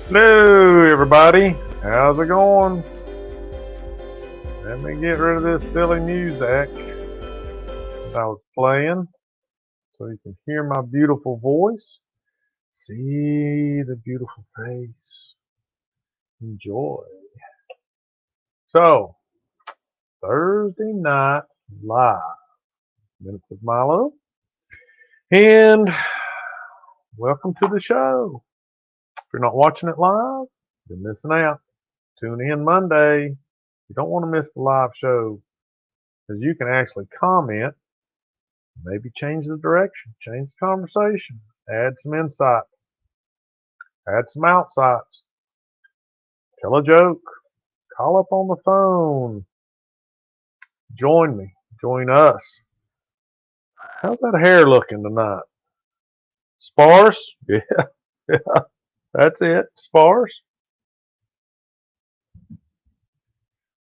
Hello, everybody. How's it going? Let me get rid of this silly music that I was playing so you can hear my beautiful voice, see the beautiful face, enjoy. So, Thursday night live, Minutes of Milo, and welcome to the show. If you're not watching it live, you're missing out. Tune in Monday. You don't want to miss the live show because you can actually comment. Maybe change the direction, change the conversation, add some insight, add some outsides, tell a joke, call up on the phone, join me, join us. How's that hair looking tonight? Sparse? Yeah, yeah, that's it. Sparse.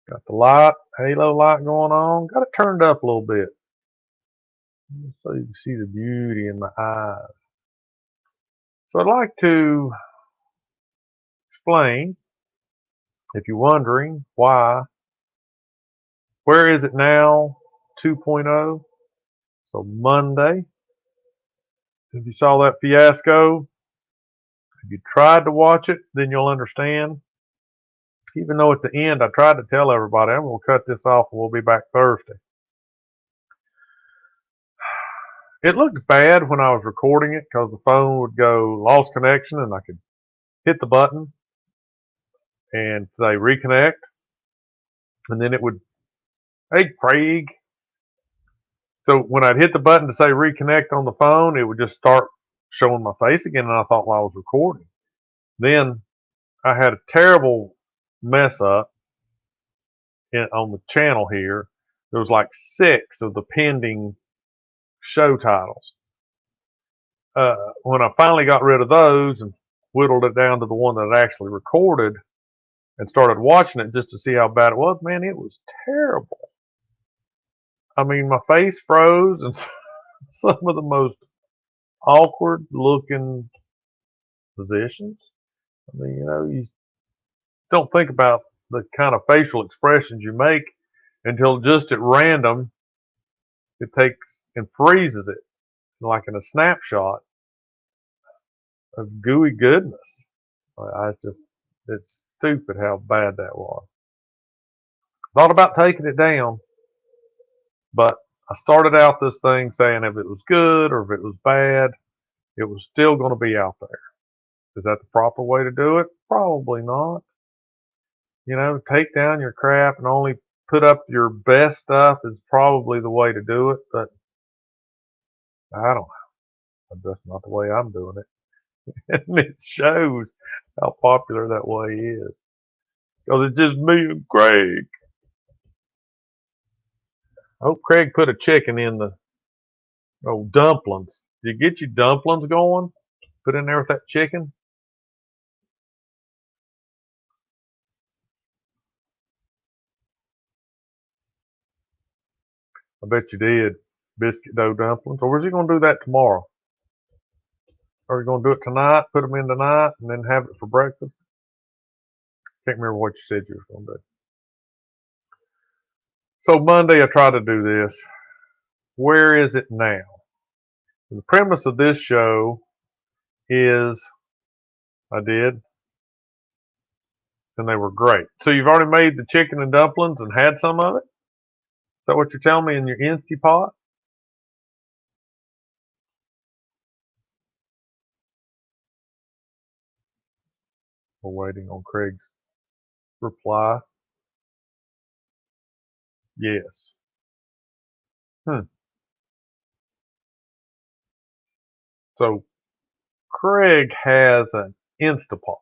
Got the light, halo light going on. Got it turned up a little bit so you can see the beauty in my eyes. So I'd like to explain, if you're wondering why, where is it now 2.0? So Monday, if you saw that fiasco, if you tried to watch it, then you'll understand. Even though at the end I tried to tell everybody, I'm going to cut this off and we'll be back Thursday. It looked bad when I was recording it because the phone would go lost connection and I could hit the button and say reconnect. And then it would, hey, Craig. So when I'd hit the button to say reconnect on the phone, it would just start showing my face again. And I thought, well, I was recording. Then I had a terrible mess up on the channel here. There was like 6 of the pending show titles. When I finally got rid of those and whittled it down to the one that I actually recorded and started watching it just to see how bad it was, man, it was terrible. I mean, my face froze and some of the most awkward looking positions. I mean, you don't think about the kind of facial expressions you make until just at random it takes and freezes it like in a snapshot of gooey goodness. It's stupid how bad that was. Thought about taking it down, but I started out this thing saying if it was good or if it was bad, it was still going to be out there. Is that the proper way to do it? Probably not. Take down your crap and only put up your best stuff is probably the way to do it, but I don't know. That's not the way I'm doing it. And it shows how popular that way is. Because it's just me and Craig. I hope Craig put a chicken in the dumplings. Did you get your dumplings going? Put in there with that chicken? I bet you did. Biscuit dough dumplings. Or was he going to do that tomorrow? Or are you going to do it tonight, put them in tonight, and then have it for breakfast? Can't remember what you said you were going to do. So Monday I tried to do this. Where is it now? And the premise of this show is I did, and they were great. So you've already made the chicken and dumplings and had some of it? Is that what you're telling me in your Instapot? We're waiting on Craig's reply. Yes. So Craig has an Instapot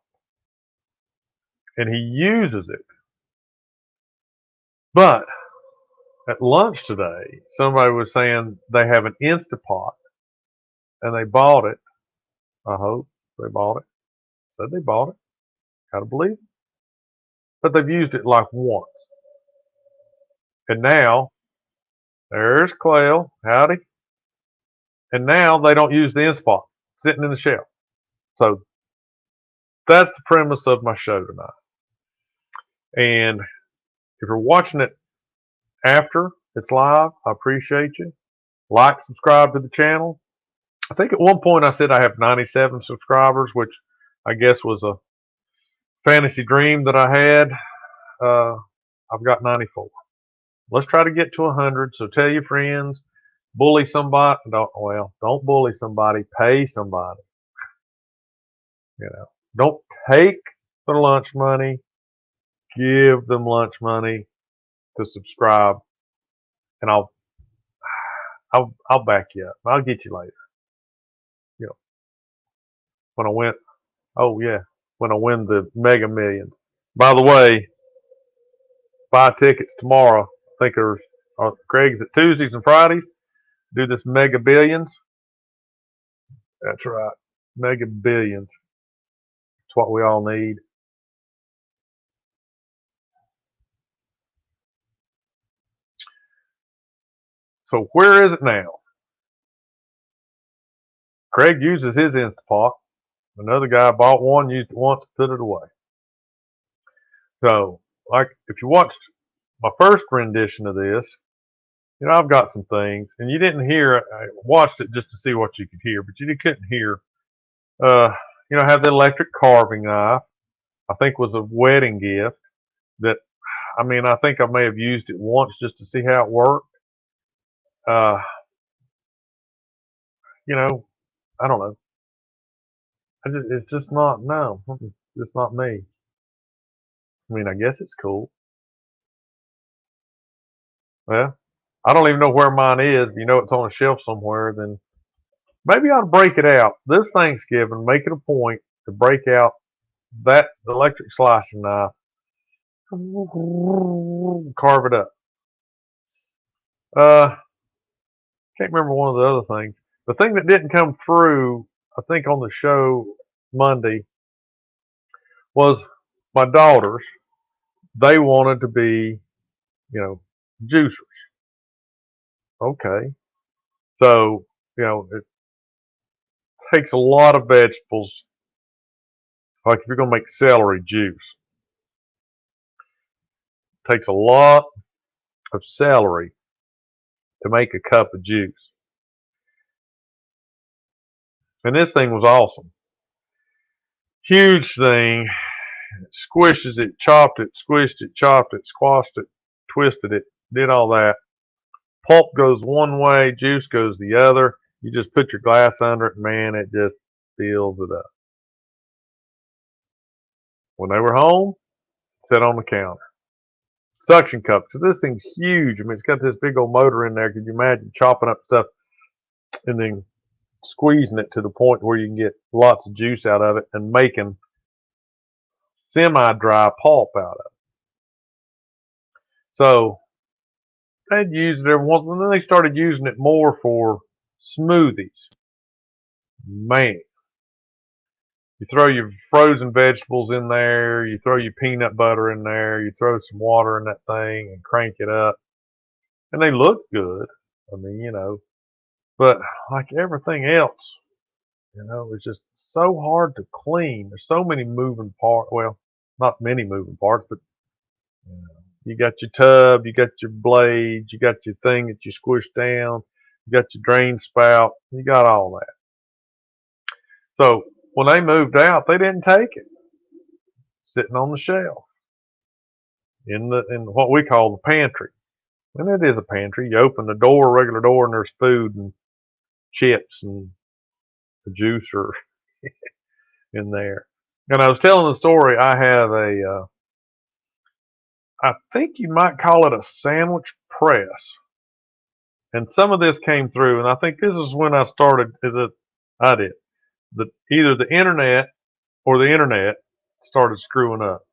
and he uses it. But at lunch today, somebody was saying they have an Instapot and they bought it. I hope they bought it. Said they bought it. Gotta believe it. But they've used it like once. And now, there's Clell. Howdy. And now they don't use the Instapot sitting in the shelf. So that's the premise of my show tonight. And if you're watching it after it's live, I appreciate you. Like, subscribe to the channel. I think at one point I said I have 97 subscribers, which I guess was a fantasy dream that I had. I've got 94. Let's try to get to 100. So tell your friends, bully somebody. Don't bully somebody. Pay somebody. Don't take their lunch money. Give them lunch money to subscribe, and I'll back you up. I'll get you later. When I win, oh yeah, when I win the Mega Millions. By the way, buy tickets tomorrow. I think Craig's at Tuesdays and Fridays. Do this Mega Billions. That's right, Mega Billions. It's what we all need. So where is it now? Craig uses his Instapot. Another guy bought one, used it once, put it away. So, like, if you watched my first rendition of this, I've got some things, and you didn't hear it. I watched it just to see what you could hear, but you couldn't hear. I have the electric carving knife. I think was a wedding gift that, I think I may have used it once just to see how it worked. I don't know. It's just not, no, it's not me. I guess it's cool. Well, I don't even know where mine is. If you know it's on a shelf somewhere, then maybe I ought to break it out. This Thanksgiving, make it a point to break out that electric slicing knife, carve it up. Can't remember one of the other things. The thing that didn't come through, I think, on the show Monday was my daughters. They wanted to be, juicers. Okay. So, it takes a lot of vegetables. Like if you're going to make celery juice, it takes a lot of celery to make a cup of juice. And this thing was awesome. Huge thing. It squishes it, chopped it, squished it, chopped it, squashed it, twisted it, did all that. Pulp goes one way, juice goes the other. You just put your glass under it, man, it just fills it up. When they were home, set on the counter. Suction cup, because this thing's huge. It's got this big old motor in there. Could you imagine chopping up stuff and then squeezing it to the point where you can get lots of juice out of it and making semi-dry pulp out of it? So they'd use it every once, and then they started using it more for smoothies. Man, you throw your frozen vegetables in there, you throw your peanut butter in there, you throw some water in that thing and crank it up, and they look good. But like everything else, it's just so hard to clean. There's so many moving parts. Well, not many moving parts, but you got your tub, you got your blades, you got your thing that you squish down, you got your drain spout, you got all that. So when they moved out, they didn't take it. Sitting on the shelf in what we call the pantry. And it is a pantry. You open the door, regular door, and there's food and chips and a juicer in there. And I was telling the story. I have I think you might call it a sandwich press. And some of this came through, and I think this is when I started. I did. Either the internet or the internet started screwing up.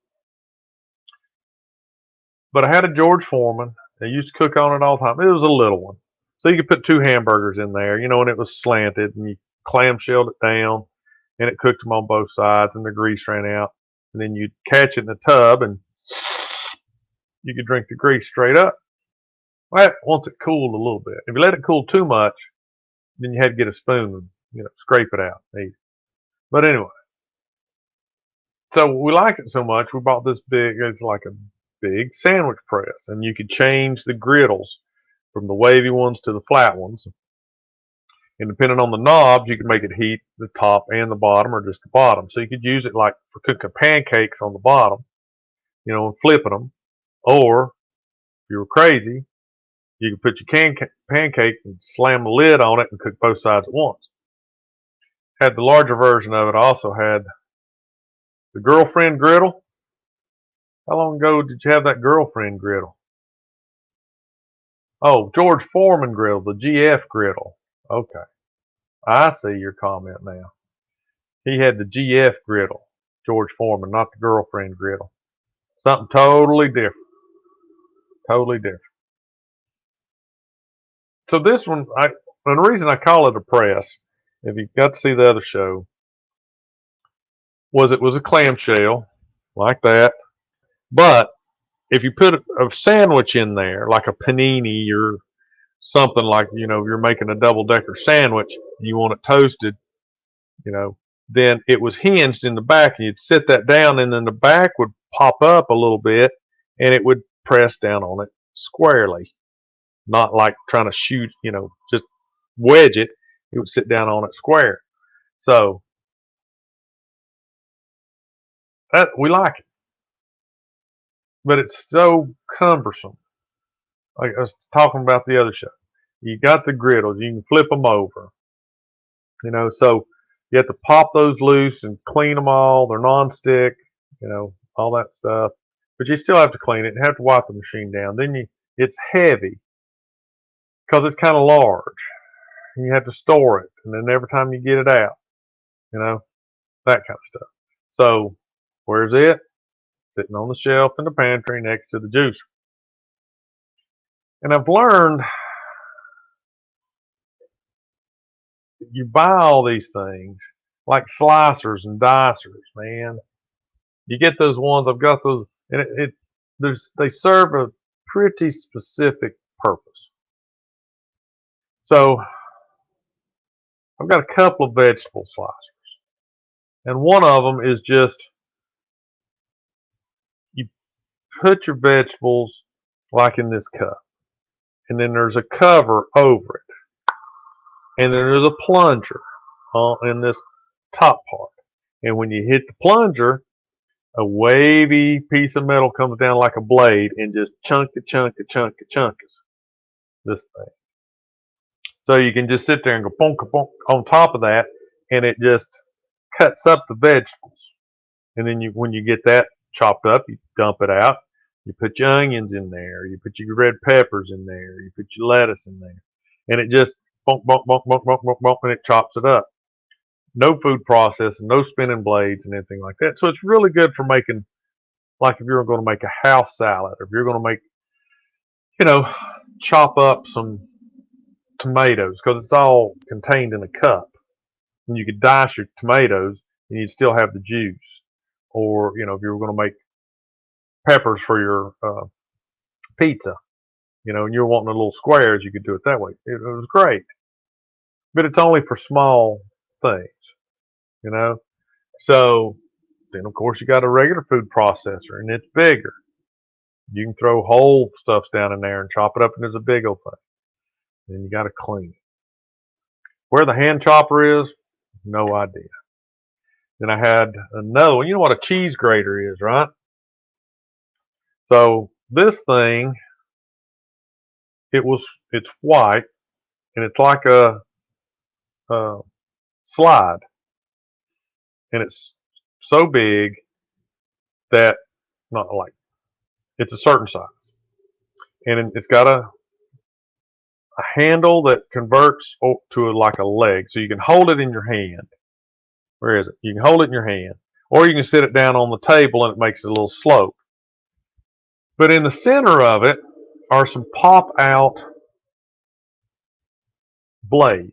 But I had a George Foreman. I used to cook on it all the time. It was a little one. So you could put 2 hamburgers in there, and it was slanted, and you clamshelled it down, and it cooked them on both sides, and the grease ran out. And then you'd catch it in the tub, and you could drink the grease straight up. Well, once it cooled a little bit. If you let it cool too much, then you had to get a spoon and, scrape it out. But anyway, So we like it so much, we bought this big, it's like a big sandwich press, and you could change the griddles from the wavy ones to the flat ones. And depending on the knobs, you can make it heat the top and the bottom or just the bottom. So you could use it like for cooking pancakes on the bottom, and flipping them. Or if you were crazy, you could put your pancake and slam the lid on it and cook both sides at once. Had the larger version of it. I also had the girlfriend griddle. How long ago did you have that girlfriend griddle? Oh, George Foreman griddle, the GF griddle. Okay, I see your comment now. He had the GF griddle, George Foreman, not the girlfriend griddle. Something totally different. Totally different. So this one, and the reason I call it a press, if you got to see the other show, was it was a clamshell like that. But if you put a sandwich in there, like a panini or something like, you're making a double-decker sandwich, and you want it toasted, then it was hinged in the back, and you'd sit that down, and then the back would pop up a little bit, and it would press down on it squarely. Not like trying to shoot, just wedge it. It would sit down on it square. So that we like it, but it's so cumbersome. Like I was talking about the other show, you got the griddles, you can flip them over, so you have to pop those loose and clean them all. They're non-stick, all that stuff. But you still have to clean it and have to wipe the machine down. Then it's heavy because it's kind of large. And you have to store it, and then every time you get it out, that kind of stuff. So where's it? Sitting on the shelf in the pantry next to the juicer. And I've learned you buy all these things like slicers and dicers, man. You get those ones. I've got those, and they serve a pretty specific purpose. So I've got a couple of vegetable slicers, and one of them is just you put your vegetables like in this cup, and then there's a cover over it, and then there's a plunger in this top part. And when you hit the plunger, a wavy piece of metal comes down like a blade and just chunks this thing. So you can just sit there and go bonk, bonk on top of that, and it just cuts up the vegetables. And then when you get that chopped up, you dump it out. You put your onions in there. You put your red peppers in there. You put your lettuce in there. And it just bonk, bonk, bonk, bonk, bonk, bonk, bonk, and it chops it up. No food processing, no spinning blades and anything like that. So it's really good for making, like if you're going to make a house salad, or if you're going to make, chop up some tomatoes, because it's all contained in a cup. And you could dice your tomatoes and you'd still have the juice. Or, if you were going to make peppers for your pizza, and you're wanting a little squares, you could do it that way. It was great. But it's only for small things, So then, of course, you got a regular food processor, and it's bigger. You can throw whole stuffs down in there and chop it up into a big old thing. Then you got to clean it. Where the hand chopper is, no idea. Then I had another one. You know what a cheese grater is, right? So this thing, it's white, and it's like a slide, and it's so big that not like it's a certain size, and it's got a handle that converts to like a leg, so you can hold it in your hand. Where is it? You can hold it in your hand, or you can sit it down on the table, and it makes a little slope. But in the center of it are some pop out blades.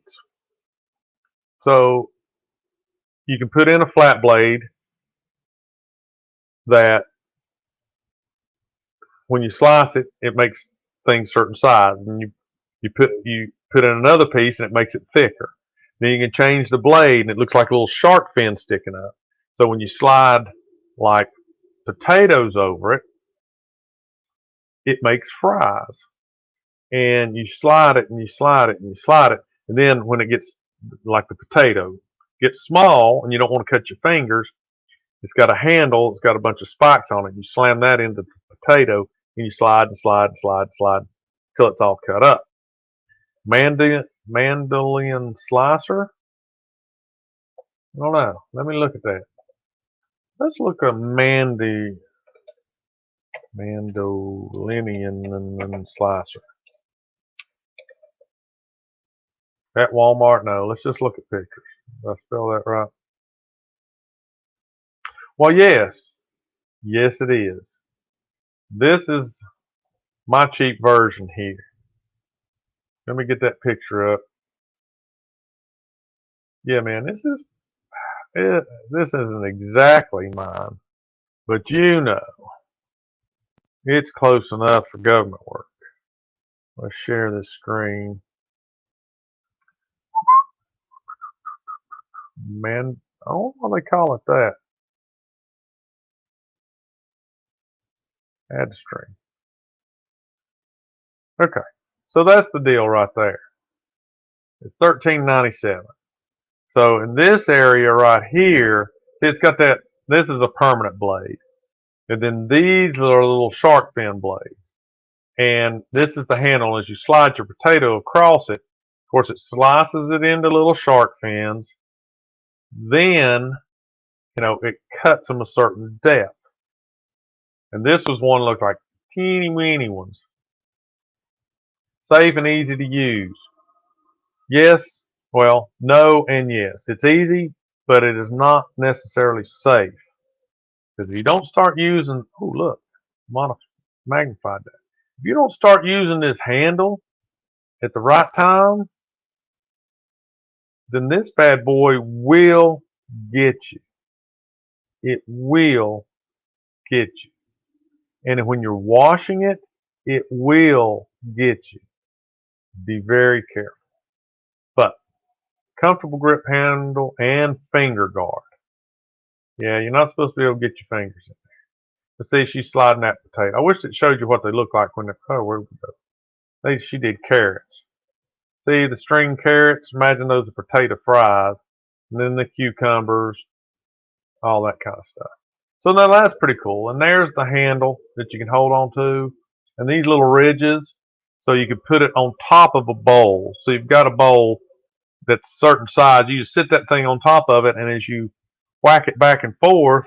So you can put in a flat blade that when you slice it, it makes things certain size, and you put in another piece and it makes it thicker. Then you can change the blade and it looks like a little shark fin sticking up. So when you slide like potatoes over it, it makes fries. And you slide it and you slide it and you slide it. And then when it gets like the potato gets small and you don't want to cut your fingers, it's got a handle, it's got a bunch of spikes on it. You slam that into the potato and you slide and slide and slide and slide till it's all cut up. Mandolin slicer? I don't know. Let me look at that. Let's look at mandolinian slicer. At Walmart? No, let's just look at pictures. Did I spell that right? Well, yes. Yes, it is. This is my cheap version here. Let me get that picture up. Yeah, man, this isn't exactly mine, but you know, it's close enough for government work. Let's share this screen. Man, I don't know why they call it that. Add string. Okay, so that's the deal right there. It's $13.97. So in this area right here, it's got that. This is a permanent blade, and then these are little shark fin blades. And this is the handle. As you slide your potato across it, of course, it slices it into little shark fins. Then, it cuts them a certain depth. And this was one that looked like teeny weeny ones. Safe and easy to use. Yes, well, no and yes. It's easy, but it is not necessarily safe. Because if you don't start using, oh look, magnified that. If you don't start using this handle at the right time, then this bad boy will get you. It will get you. And when you're washing it, it will get you. Be very careful. But comfortable grip handle and finger guard. Yeah, you're not supposed to be able to get your fingers in there. But see, she's sliding that potato. I wish it showed you what they look like when they're, oh, where we go? She did carrots. See the string carrots? Imagine those are potato fries. And then the cucumbers, all that kind of stuff. So now that's pretty cool. And there's the handle that you can hold on to. And these little ridges, so you can put it on top of a bowl. So you've got a bowl that's a certain size. You just sit that thing on top of it, and as you whack it back and forth,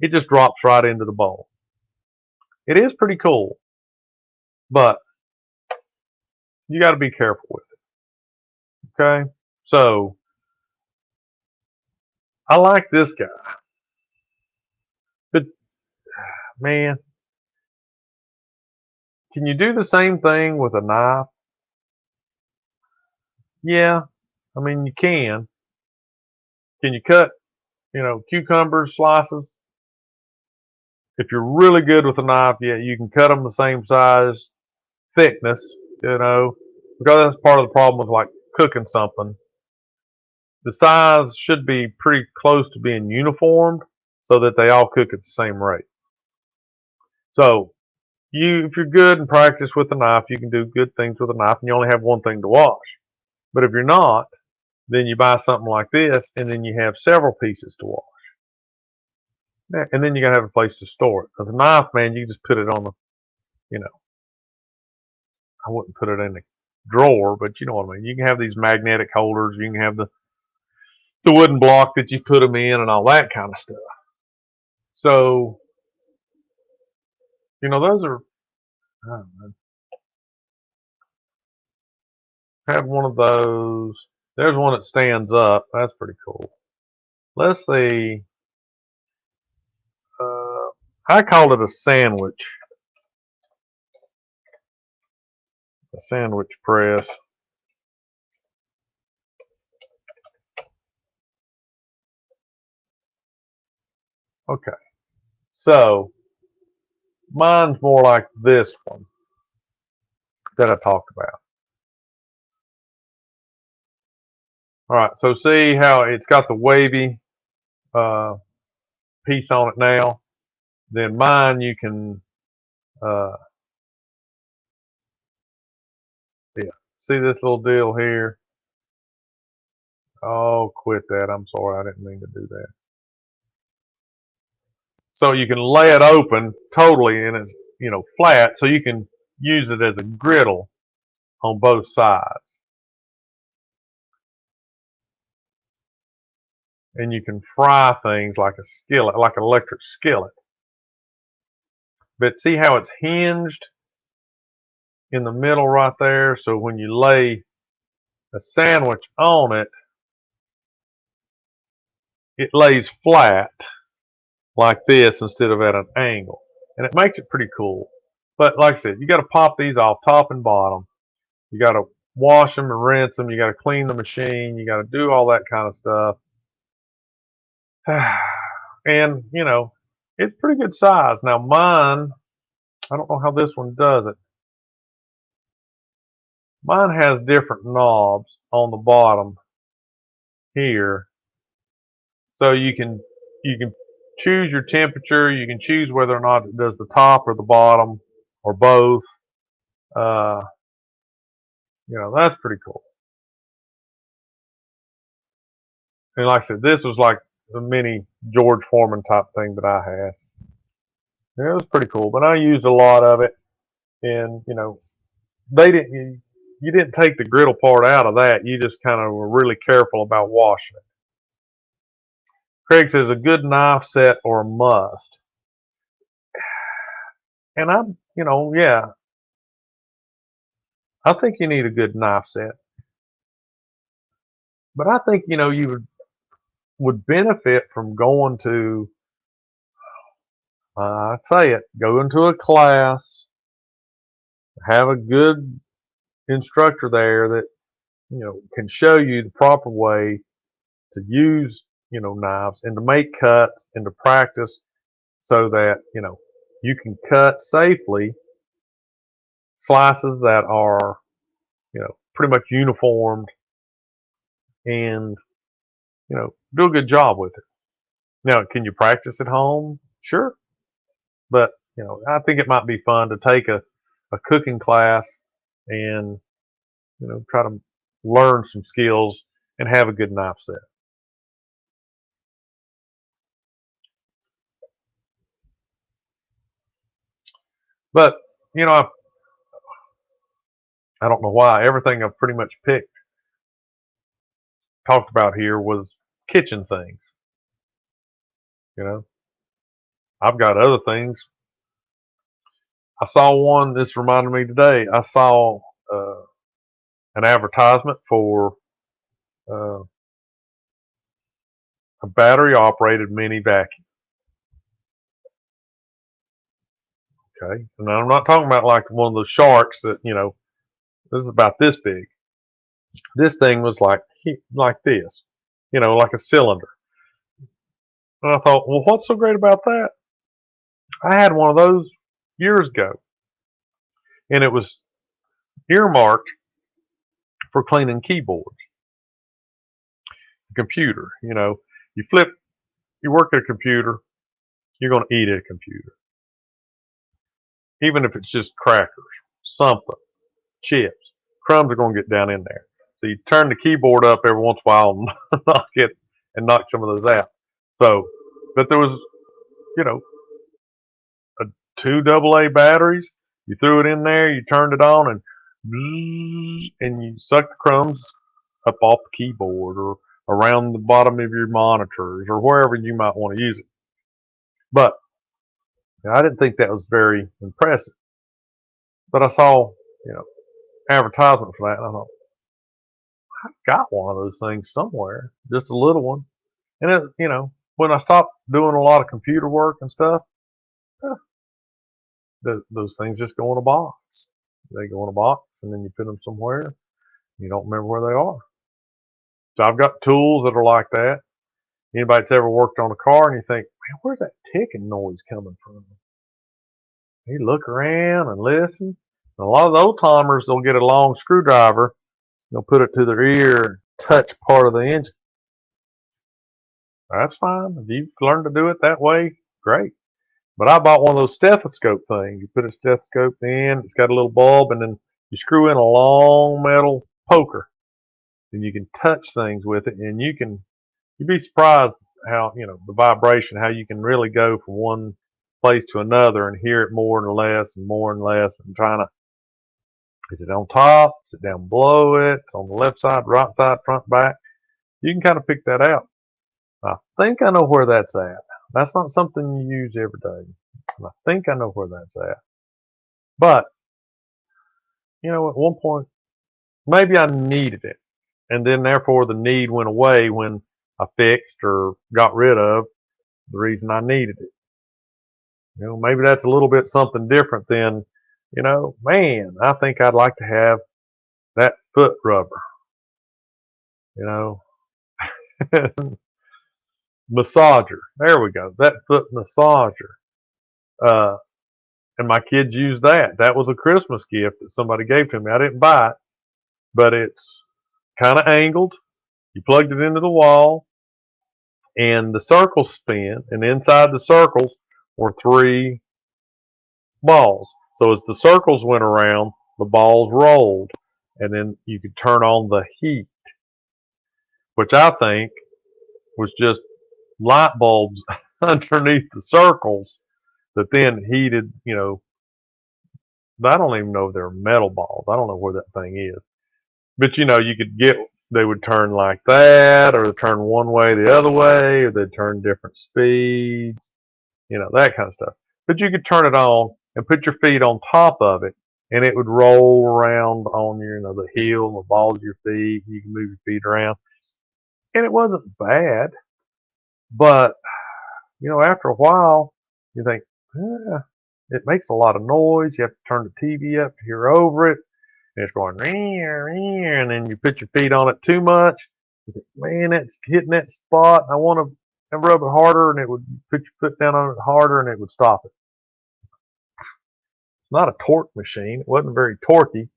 it just drops right into the bowl. It is pretty cool, but you got to be careful with it. Okay? So I like this guy. But man, can you do the same thing with a knife? Yeah, I mean you can. Can you cut, cucumber slices? If you're really good with a knife, yeah, you can cut them the same size, thickness, because that's part of the problem with like cooking something. The size should be pretty close to being uniformed so that they all cook at the same rate. So if you're good and practice with a knife, you can do good things with a knife and you only have one thing to wash. But if you're not, then you buy something like this and then you have several pieces to wash. And then you gotta have a place to store it. Because a knife, man, you just put it on the, I wouldn't put it in the drawer, but you know what I mean. You can have these magnetic holders. You can have the wooden block that you put them in and all that kind of stuff. So, those are, I don't know, have one of those. There's one that stands up. That's pretty cool. Let's see. I called it a sandwich. A sandwich press. Okay. So, mine's more like this one that I talked about. All right. So, see how it's got the wavy piece on it now. Then mine, you can, yeah, see this little deal here? Oh, quit that. I'm sorry. I didn't mean to do that. So you can lay it open totally and it's, flat, so you can use it as a griddle on both sides. And you can fry things like a skillet, like an electric skillet. But see how it's hinged in the middle right there? So when you lay a sandwich on it, it lays flat like this instead of at an angle. And it makes it pretty cool. But like I said, you got to pop these off top and bottom. You got to wash them and rinse them. You got to clean the machine. You got to do all that kind of stuff. And, it's pretty good size. Now mine, I don't know how this one does it. Mine has different knobs on the bottom here. So you can choose your temperature. You can choose whether or not it does the top or the bottom or both. That's pretty cool. And like I said, this was like the mini George Foreman type thing that I had. Yeah, it was pretty cool, but I used a lot of it, and you didn't take the griddle part out of that. You just kind of were really careful about washing it. Craig says a good knife set or a must, and yeah, I think you need a good knife set, but I think you would benefit from going to, I'd say it, go into a class, have a good instructor there that can show you the proper way to use knives and to make cuts and to practice so that you can cut safely slices that are pretty much uniformed and do a good job with it. Now, can you practice at home? Sure, but I think it might be fun to take a cooking class and try to learn some skills and have a good knife set. But I don't know why everything I've pretty much talked about here was kitchen things. I've got other things. I saw one. This reminded me today. I saw an advertisement for uh, a battery-operated mini vacuum. Okay, and I'm not talking about like one of the sharks that this is about this big. This thing was like this, like a cylinder. And I thought, well, what's so great about that? I had one of those years ago, and it was earmarked for cleaning keyboards, computer. You work at a computer, you're going to eat at a computer, even if it's just crackers, something, chips, crumbs are going to get down in there. So you turn the keyboard up every once in a while and knock some of those out. So, but there was, a 2 AA batteries. You threw it in there, you turned it on, and you sucked the crumbs up off the keyboard or around the bottom of your monitors or wherever you might want to use it. But I didn't think that was very impressive. But I saw, advertisement for that, and I thought, I've got one of those things somewhere, just a little one. And it, when I stopped doing a lot of computer work and stuff, those things just go in a box. They go in a box, and then you put them somewhere. You don't remember where they are. So I've got tools that are like that. Anybody that's ever worked on a car and you think, man, where's that ticking noise coming from? You look around and listen. And a lot of the old timers, they'll get a long screwdriver, they'll put it to their ear and touch part of the engine. That's fine. If you've learned to do it that way, great. But I bought one of those stethoscope things. You put a stethoscope in, it's got a little bulb, and then you screw in a long metal poker, and you can touch things with it, and you'd be surprised how, the vibration, how you can really go from one place to another and hear it more and less and more and less, and trying to, is it on top, is it down below it, it's on the left side, right side, front, back. You can kind of pick that out. I think I know where that's at. That's not something you use every day. I think I know where that's at. But, at one point, maybe I needed it. And then therefore the need went away when I fixed or got rid of the reason I needed it. Maybe that's a little bit something different than, man, I think I'd like to have that foot rubber, you know, massager. There we go. That foot massager. Uh, and my kids used that. That was a Christmas gift that somebody gave to me. I didn't buy it, but it's kind of angled. You plugged it into the wall, and the circles spin, and inside the circles were three balls. So as the circles went around, the balls rolled, and then you could turn on the heat, which I think was just light bulbs underneath the circles that then heated, I don't even know if they're metal balls. I don't know where that thing is. But you could get, they would turn like that, or turn one way the other way, or they'd turn different speeds, that kind of stuff. But you could turn it on and put your feet on top of it, and it would roll around on your, the heel, the balls of your feet. You can move your feet around. And it wasn't bad, but, after a while, you think, it makes a lot of noise. You have to turn the TV up to hear over it. And it's going, and then you put your feet on it too much. You think, man, it's hitting that spot. I want to rub it harder, and it would put your foot down on it harder, and it would stop it. It's not a torque machine. It wasn't very torquey.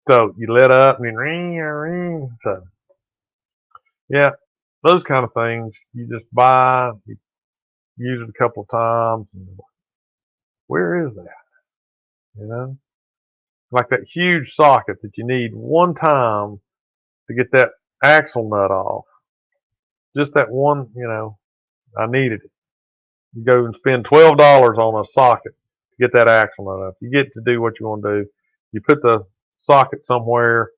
So you let up and then so yeah, those kind of things you just buy, you use it a couple of times. And where is that? Like that huge socket that you need one time to get that axle nut off. Just that one, I needed it. You go and spend $12 on a socket to get that axle nut off. You get to do what you want to do. You put the socket somewhere,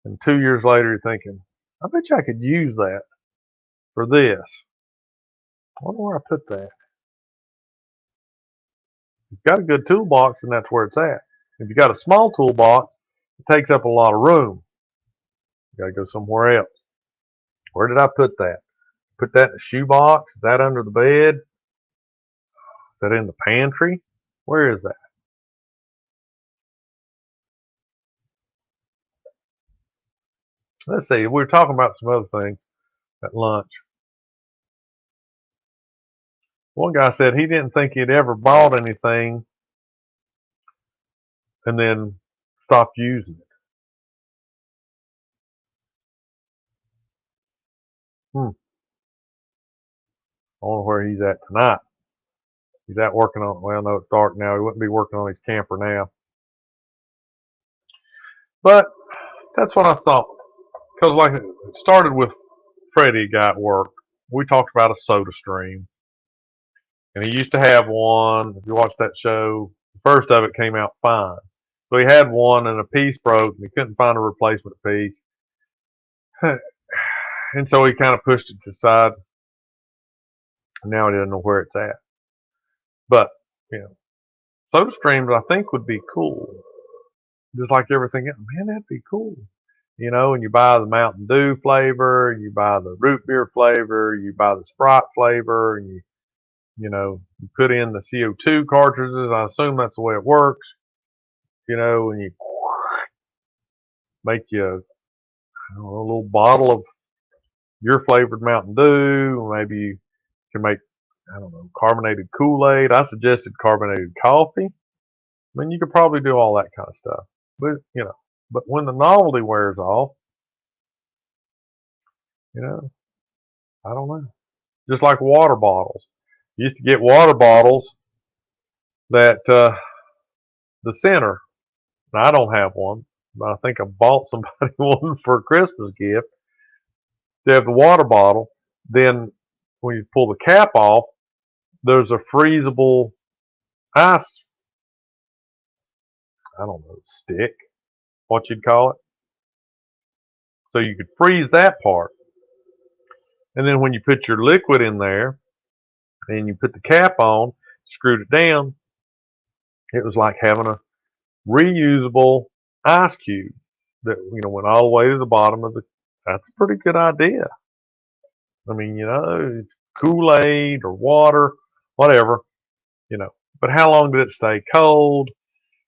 and 2 years later you're thinking, I bet you I could use that for this. I wonder where I put that. If you've got a good toolbox, and that's where it's at. If you've got a small toolbox, it takes up a lot of room. You got to go somewhere else. Where did I put that? Put that in the shoebox? Is that under the bed? Is that in the pantry? Where is that? Let's see. We were talking about some other things at lunch. One guy said he didn't think he'd ever bought anything and then stopped using it. I wonder where he's at tonight. He's out working on, well, no, it's dark now. He wouldn't be working on his camper now. But that's what I thought. Because like it started with Freddie, a guy at work. We talked about a soda stream. And he used to have one. If you watch that show, the first of it came out fine. So he had one, and a piece broke, and he couldn't find a replacement piece. And so he kind of pushed it to the side. And now he doesn't know where it's at. But, soda streams I think would be cool. Just like everything else. Man, that'd be cool. And you buy the Mountain Dew flavor, you buy the root beer flavor, you buy the Sprite flavor, and you put in the CO2 cartridges. I assume that's the way it works. And you make you a little bottle of your flavored Mountain Dew. Maybe you can make, carbonated Kool-Aid. I suggested carbonated coffee. I mean, you could probably do all that kind of stuff. But when the novelty wears off, I don't know. just like water bottles. You used to get water bottles that the center. Now, I don't have one, but I think I bought somebody one for a Christmas gift. They have the water bottle. Then when you pull the cap off, there's a freezable ice, I don't know, stick, what you'd call it. So you could freeze that part. And then when you put your liquid in there and you put the cap on, screwed it down, it was like having a reusable ice cube that went all the way to the bottom of the. That's a pretty good idea. I mean, Kool-Aid or water, whatever, But how long did it stay cold?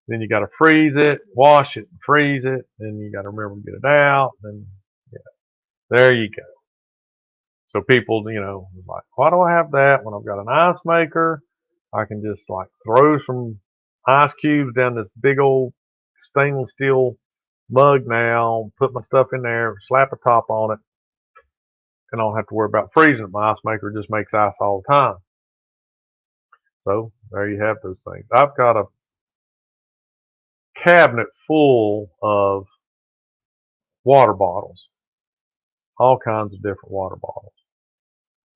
Then you got to freeze it, wash it, and freeze it. Then you got to remember to get it out. And yeah, there you go. So people, like, why do I have that when I've got an ice maker? I can just like throw some ice cubes down this big old stainless steel mug now, put my stuff in there, slap a top on it, and I don't have to worry about freezing it. My ice maker just makes ice all the time. So there you have those things. I've got a cabinet full of water bottles, all kinds of different water bottles.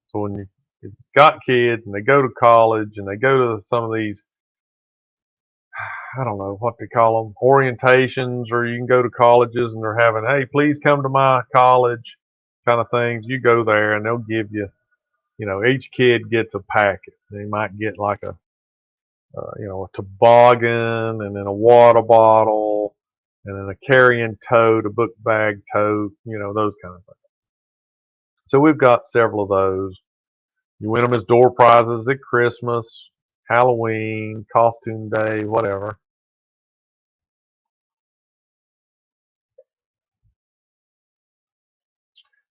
So when you've got kids and they go to college and they go to some of these, I don't know what they call them, orientations, or you can go to colleges and they're having, hey, please come to my college kind of things. You go there and they'll give you, each kid gets a packet. They might get like a toboggan and then a water bottle and then a carrying tote, a book bag tote, those kind of things. So we've got several of those. You win them as door prizes at Christmas, Halloween, costume day, whatever.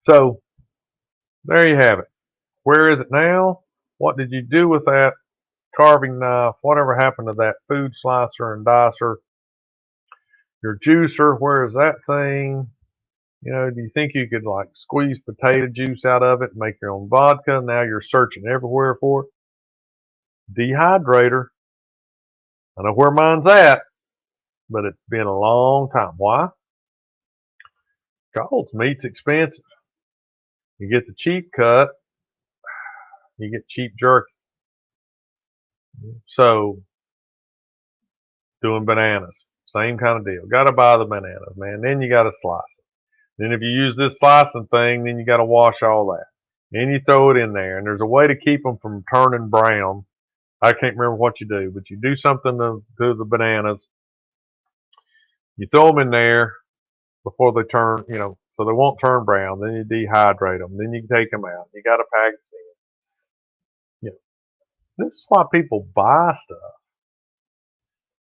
So there you have it. Where is it now? What did you do with that carving knife? Whatever happened to that food slicer and dicer? Your juicer, where is that thing? Do you think you could like squeeze potato juice out of it and make your own vodka? Now you're searching everywhere for it. Dehydrator. I know where mine's at, but it's been a long time. Why? Because meat's expensive. You get the cheap cut, you get cheap jerky. So, doing bananas, same kind of deal. Got to buy the bananas, man. Then you got to slice it. Then if you use this slicing thing, then you got to wash all that. Then you throw it in there, and there's a way to keep them from turning brown. I can't remember what you do, but you do something to the bananas. You throw them in there before they turn, so they won't turn brown. Then you dehydrate them. Then you take them out. You got to package them. This is why people buy stuff.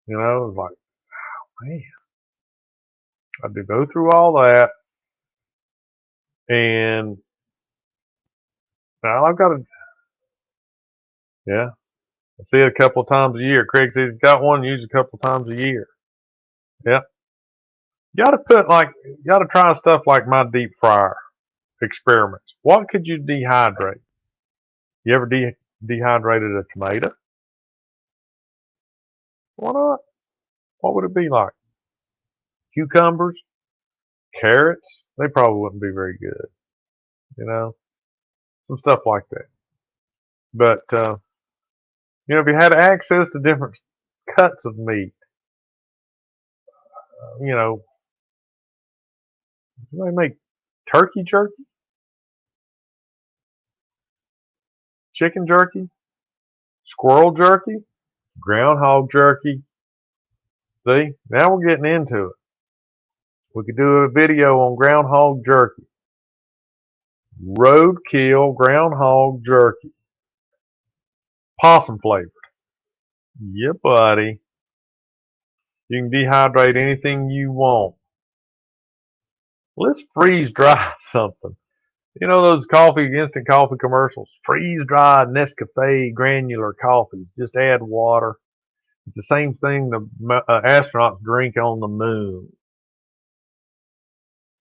It's like, man, I had to go through all that, and now I've got to, yeah, I see it a couple of times a year. Craig says he's got one used a couple of times a year. Yeah, you got to try stuff like my deep fryer experiments. What could you dehydrate? You ever dehydrated a tomato? Why not? What would it be like? Cucumbers, carrots? They probably wouldn't be very good. Some stuff like that. But if you had access to different cuts of meat, they make turkey jerky, chicken jerky, squirrel jerky, groundhog jerky. See, now we're getting into it. We could do a video on groundhog jerky. Roadkill groundhog jerky. Possum flavored. Yeah, buddy. You can dehydrate anything you want. Let's freeze dry something. Those instant coffee commercials? Freeze dry Nescafe granular coffees. Just add water. It's the same thing the astronauts drink on the moon.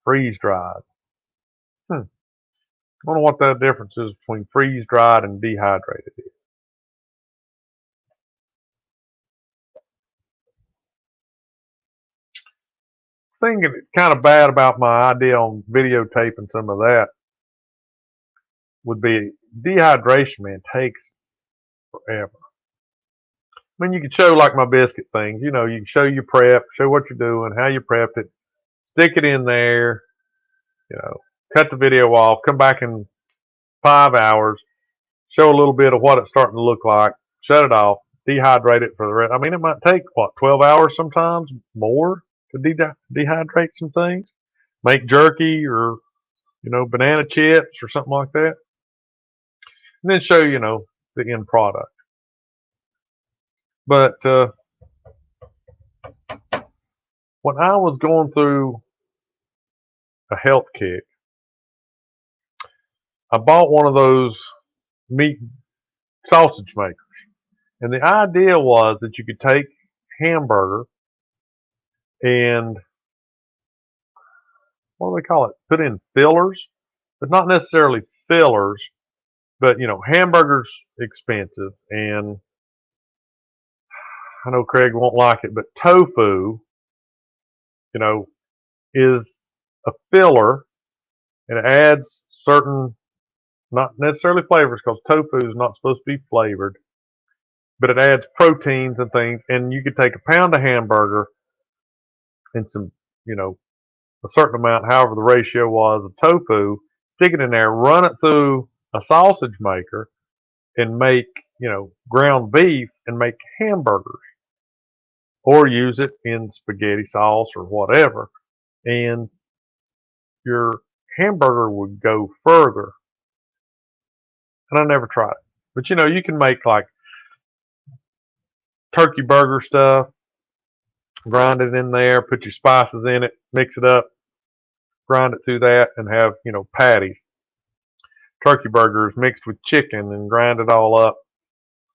Freeze dried. I wonder what the difference is between freeze-dried and dehydrated is. Thinking kind of bad about my idea on videotaping some of that would be dehydration, man, takes forever. I mean, you can show like my biscuit things, you know, you can show your prep, show what you're doing, how you prepped it, stick it in there, you know, cut the video off, come back in 5 hours, show a little bit of what it's starting to look like, shut it off, dehydrate it for the rest. I mean, it might take, what, 12 hours sometimes, more to dehydrate some things. Make jerky or, you know, banana chips or something like that. And then show, you know, the end product. But when I was going through a health kick, I bought one of those meat sausage makers. And the idea was that you could take hamburger and what do they call it? Put in fillers, but not necessarily fillers. But you know, hamburgers expensive, and I know Craig won't like it, but tofu, you know, is a filler and it adds certain, not necessarily flavors, because tofu is not supposed to be flavored, but it adds proteins and things. And you could take a pound of hamburger and some, you know, a certain amount, however the ratio was, of tofu, stick it in there, run it through a sausage maker, and make, you know, ground beef and make hamburgers, or use it in spaghetti sauce or whatever, and your hamburger would go further. And I never tried it, but you know, you can make like turkey burger stuff, grind it in there, put your spices in it, mix it up, grind it through that, and have, you know, patties, turkey burgers mixed with chicken, and grind it all up.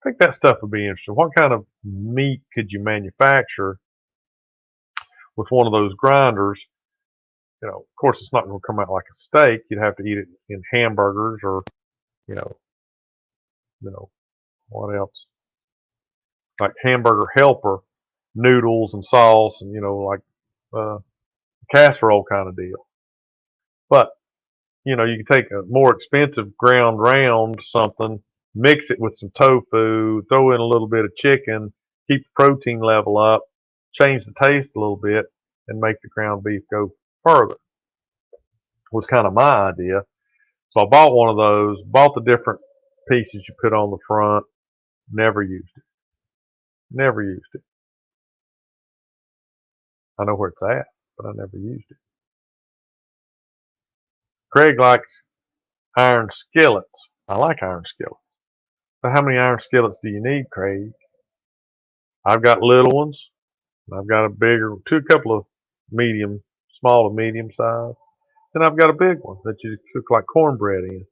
I think that stuff would be interesting. What kind of meat could you manufacture with one of those grinders? You know, of course, it's not going to come out like a steak. You'd have to eat it in hamburgers, or you know, what else? Like hamburger helper, noodles and sauce, and you know, like casserole kind of deal. But you know, you can take a more expensive ground round something, mix it with some tofu, throw in a little bit of chicken, keep the protein level up, change the taste a little bit, and make the ground beef go further. Was kind of my idea. So I bought one of those, bought the different pieces you put on the front, never used it. Never used it. I know where it's at, but I never used it. Craig likes iron skillets. I like iron skillets. But how many iron skillets do you need, Craig? I've got little ones. I've got a bigger, a couple of medium, small to medium size. Then I've got a big one that you cook like cornbread in.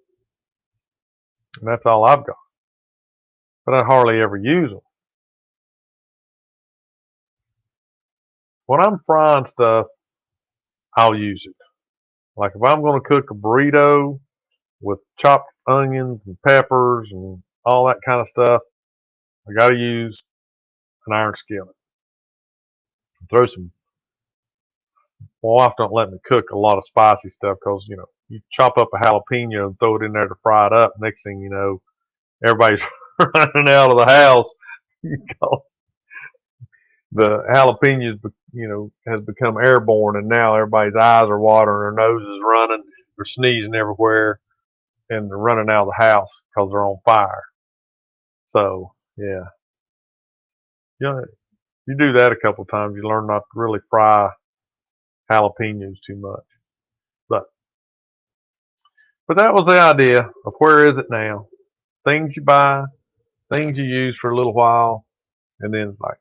And that's all I've got. But I hardly ever use them. When I'm frying stuff, I'll use it. Like if I'm going to cook a burrito with chopped onions and peppers and all that kind of stuff, I got to use an iron skillet. Throw some. My wife don't let me cook a lot of spicy stuff because you know you chop up a jalapeno and throw it in there to fry it up. Next thing you know, everybody's running out of the house because the jalapenos, you know, has become airborne, and now everybody's eyes are watering, their nose is running, they're sneezing everywhere, and they're running out of the house because they're on fire. So yeah, you do that a couple of times, you learn not to really fry jalapenos too much. But that was the idea of where is it now? Things you buy, things you use for a little while, and then it's like,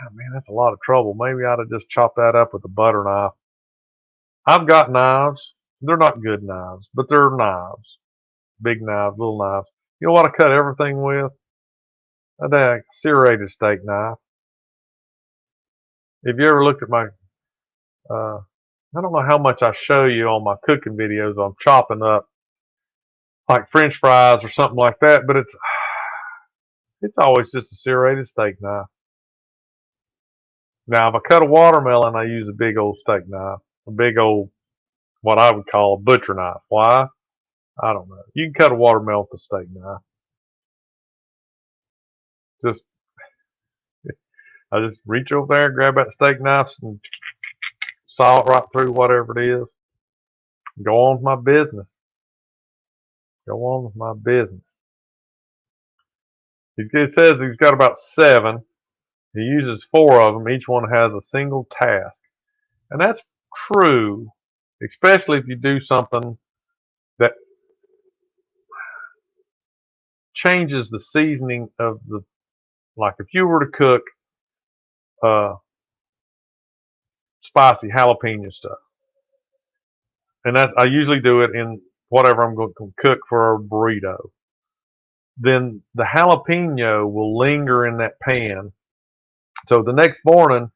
oh, man, that's a lot of trouble. Maybe I ought to just chop that up with a butter knife. I've got knives. They're not good knives, but they're knives. Big knives, little knives. You know what I cut everything with? A serrated steak knife. If you ever looked at my, I don't know how much I show you on my cooking videos. I'm chopping up like French fries or something like that, but it's always just a serrated steak knife. Now, if I cut a watermelon, I use a big old steak knife, a big old, what I would call a butcher knife. Why? I don't know. You can cut a watermelon with a steak knife. Just, I just reach over there, grab that steak knife, and saw it right through whatever it is. Go on with my business. Go on with my business. It says he's got about 7. He uses 4 of them. Each one has a single task. And that's true, especially if you do something that changes the seasoning of the, like if you were to cook spicy jalapeno stuff. And that I usually do it in whatever I'm going to cook for a burrito. Then the jalapeno will linger in that pan. So the next morning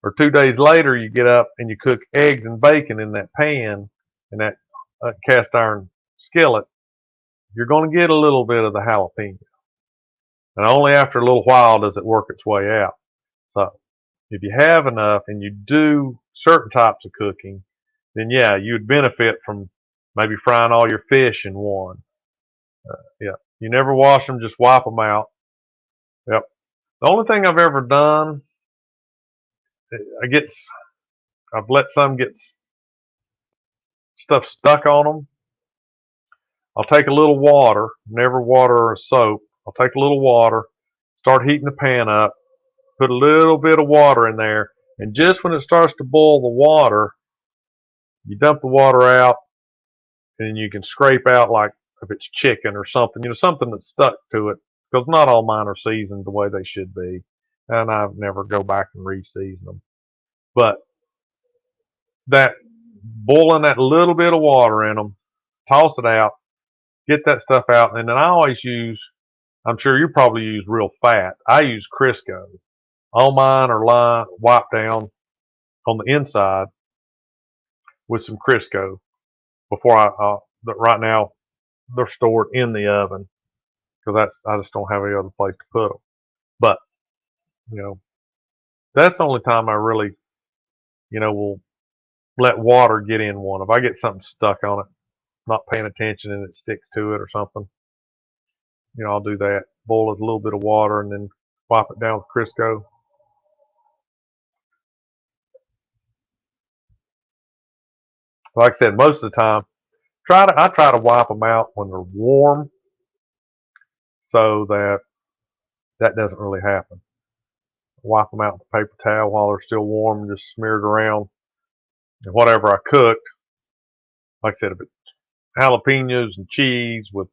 or 2 days later, you get up and you cook eggs and bacon in that pan, in that cast iron skillet. You're going to get a little bit of the jalapeno. And only after a little while does it work its way out. So if you have enough and you do certain types of cooking, then yeah, you would benefit from maybe frying all your fish in one. Yeah, you never wash them, just wipe them out. Yep. The only thing I've ever done, I've let some get stuff stuck on them. I'll take a little water, never water or soap. I'll take a little water, start heating the pan up, put a little bit of water in there, and just when it starts to boil the water, you dump the water out, and you can scrape out, like if it's chicken or something, something that's stuck to it, because not all mine are seasoned the way they should be, and I've never go back and re-season them. But that boiling that little bit of water in them, toss it out, get that stuff out, and then I always use, I'm sure you probably use real fat. I use Crisco. All mine are wiped down on the inside with some Crisco before but right now they're stored in the oven because I just don't have any other place to put them. But that's the only time I really will let water get in one. If I get something stuck on it, not paying attention, and it sticks to it or something, I'll do that. Boil it a little bit of water and then wipe it down with Crisco. Like I said, most of the time, I try to wipe them out when they're warm, so that doesn't really happen. Wipe them out with a paper towel while they're still warm, and just smear it around. And whatever I cooked, like I said, if it's jalapenos and cheese with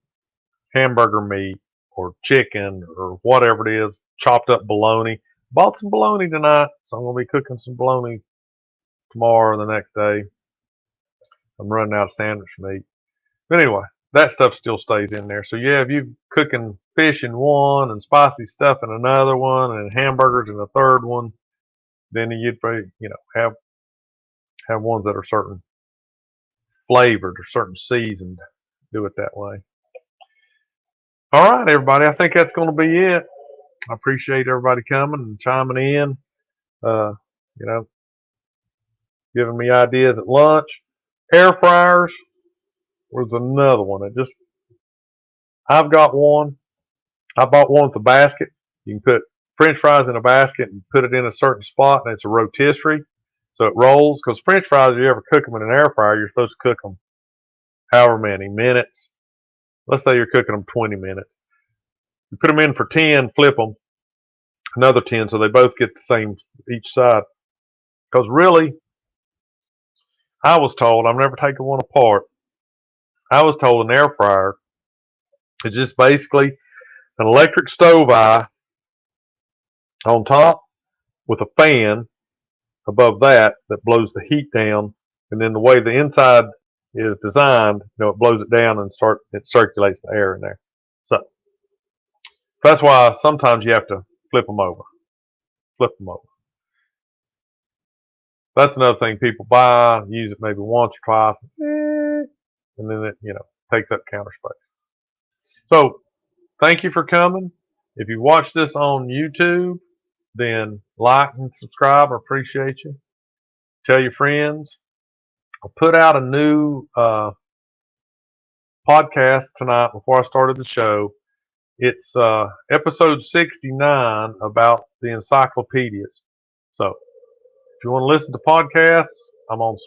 hamburger meat or chicken or whatever it is, chopped up bologna. Bought some bologna tonight, so I'm going to be cooking some bologna tomorrow or the next day. I'm running out of sandwich meat. But anyway, that stuff still stays in there. So yeah, if you're cooking fish in one and spicy stuff in another one and hamburgers in a third one, then you'd probably, have ones that are certain flavored or certain seasoned. Do it that way. All right, everybody. I think that's going to be it. I appreciate everybody coming and chiming in. Uh, you know, giving me ideas at lunch. Air fryers was another one. I've got one. I bought one with a basket. You can put French fries in a basket and put it in a certain spot, and it's a rotisserie, so it rolls. Because French fries, if you ever cook them in an air fryer, you're supposed to cook them however many minutes. Let's say you're cooking them 20 minutes. You put them in for 10, flip them another 10, so they both get the same each side. Because really, I was told, I've never taken one apart. I was told an air fryer is just basically an electric stove eye on top with a fan above that blows the heat down, and then the way the inside is designed, it blows it down and it circulates the air in there. So that's why sometimes you have to flip them over. That's another thing people buy, use it maybe once or twice, and then it takes up counter space. So thank you for coming. If you watch this on YouTube, then like and subscribe. I appreciate you. Tell your friends. I put out a new podcast tonight before I started the show. It's episode 69 about the encyclopedias. So if you want to listen to podcasts, I'm on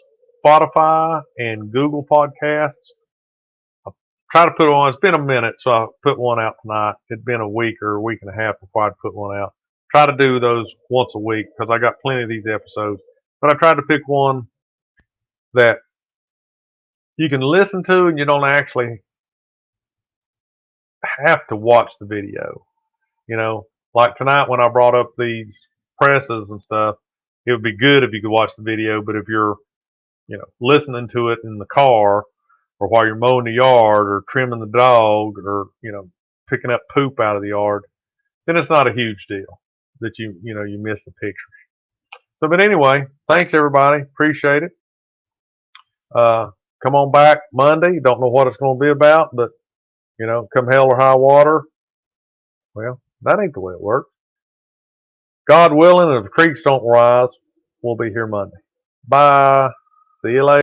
Spotify and Google Podcasts. I try to put one. It's been a minute, so I put one out tonight. It'd been a week or a week and a half before I'd put one out. Try to do those once a week because I got plenty of these episodes. But I tried to pick one that you can listen to and you don't actually have to watch the video. You know, like tonight when I brought up these presses and stuff, it would be good if you could watch the video. But if you're, listening to it in the car or while you're mowing the yard or trimming the dog or, picking up poop out of the yard, then it's not a huge deal that you miss the picture. So, but anyway, thanks everybody. Appreciate it. Come on back Monday. Don't know what it's going to be about, but come hell or high water. Well, that ain't the way it works. God willing, if the creeks don't rise, we'll be here Monday. Bye. See you later.